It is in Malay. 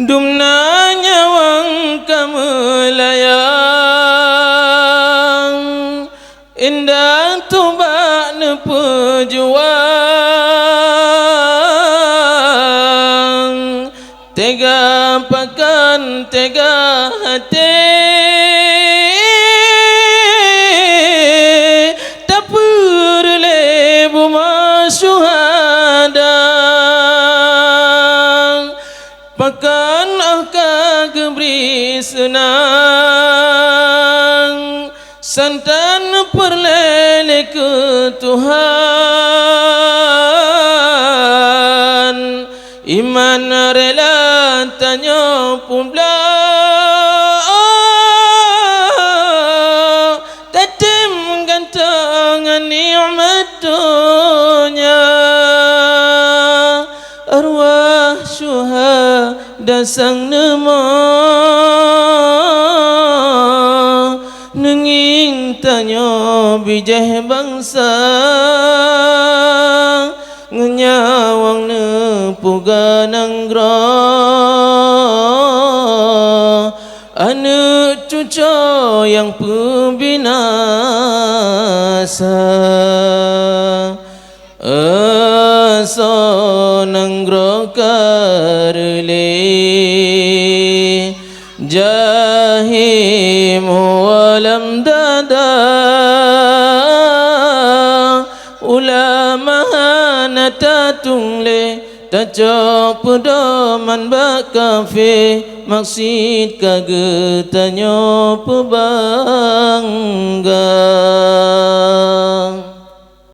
Dumna nyawang kamelayang indah tubak ne pejuang tega pakan tega hati tapur lebu masyuhada pakan akak beri senang santan perlele ke Tuhan iman rela tanya pula tatim gantangan nikmat dunia arwah syuhada sang nema nenging tanya bijah bangsa ngenyawang ne puga nanggra ane cucu yang pembinasa asa nanggra karele jahim walam dada ulama natatung le taco pedoman bakafe maksud kagetanyo pebangga